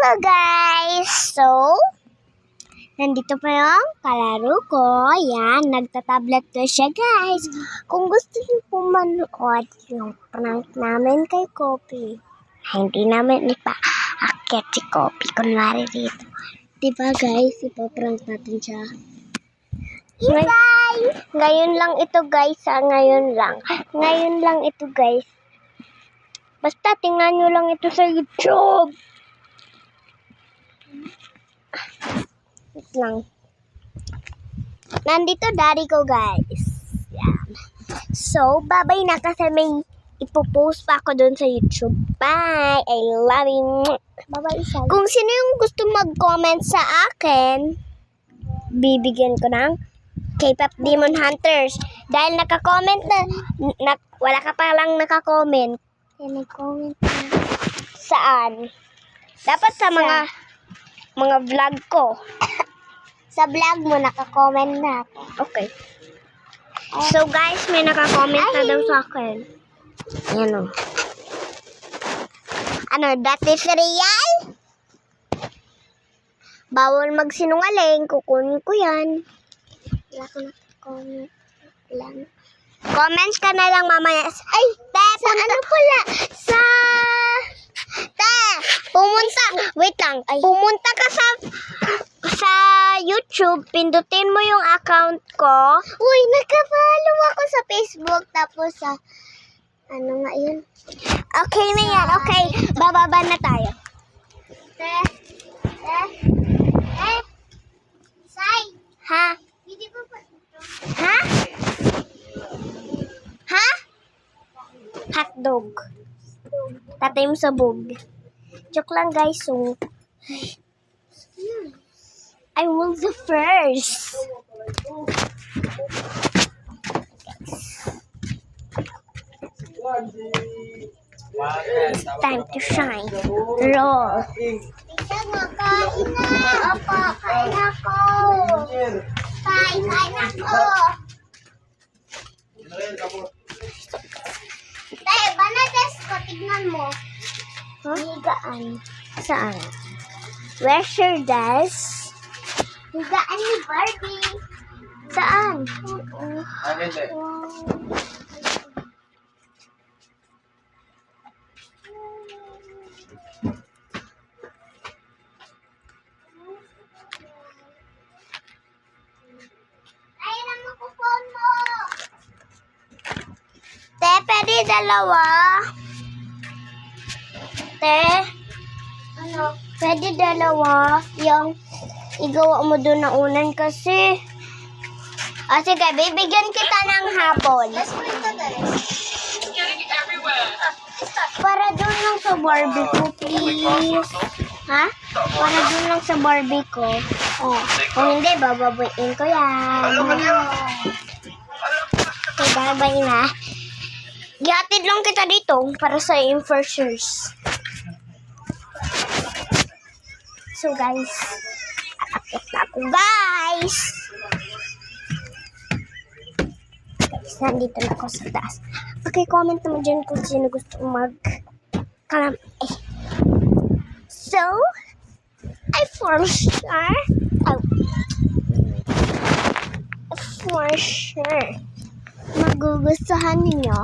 Hello guys! So, nandito pa yung kalaro ko. Yan, nagtatablet na siya guys. Kung gusto niyo po manood yung prank namin kay Kopi, hindi namin ipa-akit si Kopi. Kunwari dito. Diba guys, ipaprank natin siya. Ngayon lang ito guys, ngayon lang. Ngayon lang ito guys. Basta tingnan nyo lang ito sa YouTube. Wait lang. Nandito daddy ko guys. Yan. So, bye-bye na kasi may ipopost pa ako doon sa YouTube. Bye! I love you. Bye-bye, Sally. Kung sino yung gusto mag-comment sa akin, bibigyan ko ng K-pop Demon Hunters. Dahil naka-comment na wala ka pa lang naka-comment. Nag-comment na. Saan? Dapat sa mga vlog ko. Sa vlog mo, naka-comment na ako. Okay. So guys, may naka-comment na daw sa akin. Ayan o. Ano, that is real? Bawal magsinungaling. Kukunin ko yan. Wala ko naka-comment lang. Comments ka na lang mamaya. Ay, te, ano pala? Wait lang. Pumunta ka sa YouTube, pindutin mo yung account ko. Uy, nagka-follow ako sa Facebook. Tapos ano nga yun? Okay na yan, okay. Bababa na tayo. Say. Ha? Ha? Ha? Hotdog. Tatay mo sa bug. Joke lang guys, so I will the first. It's time to shine. Roll. Kain na. Opo, kain ako. Kain ako. Tay, banates ko, tignan mo. Higaan. Saan? Where's your desk? Higaan ni Barbie. Saan? Ay, naman ko phone mo. Te, pwede dalawa. Ano? Pwede dalawa. Yung igawa mo doon na unan kasi. Sige, bibigyan kita ng habol. Para doon lang sa Barbie ko, please. Ha? Para doon lang sa Barbie ko. Oh. Kung hindi, bababuin ko yan. Okay, bye-bye na. Gihatid lang kita dito para sa enforcers. So guys, aakit na ako guys. Guys, nandito na ako sa taas. Paki-comment naman dyan kung sino gusto mag-kalam. So, for sure, magugustuhan ninyo.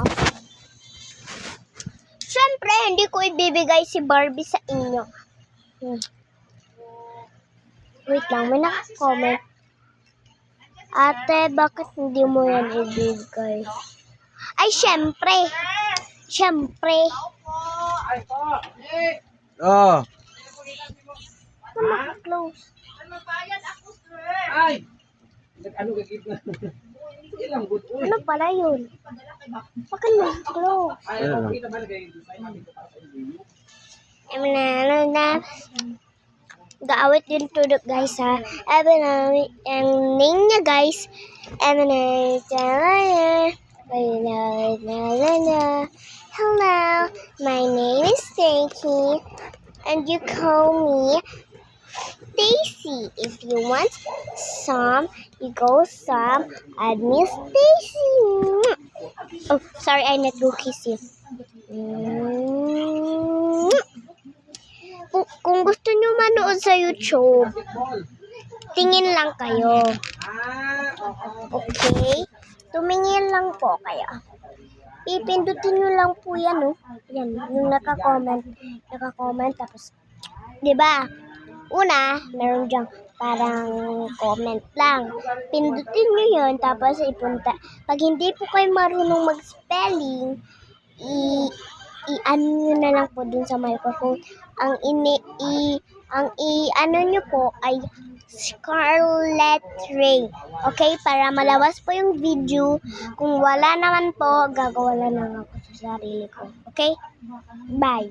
Siyempre, hindi ko ibibigay si Barbie sa inyo. Wait lang, may naka-comment. Ate, bakit hindi mo yan ibigay? Ay, syempre. Oh. Close. Ay. Ano ka gitna? Ilang good. Ano pala yun? Bakit close? Ay, okay naman kay design namin ko para sa inyo. Gaawit yung tudok guys ha. Ang name niya guys. Hello, my name is Stacy. And you call me Stacy. If you want some, you go some. Add me Stacy. Oh, sorry, I not go kiss you. kung gusto nyo manood sa YouTube, tingin lang kayo. Okay? Tumingin lang po kayo. Pipindutin nyo lang po yan, oh. Yan, yung naka-comment, tapos, di ba? Una, meron diyang parang comment lang. Pindutin nyo yun, tapos ipunta. Pag hindi po kayo marunong mag-spelling, i-ano nyo na lang po dun sa microphone. Ano nyo po ay Scarlet Ray. Okay? Para malawas po yung video. Kung wala naman po, gagawa na lang ako sa sarili ko. Okay? Bye!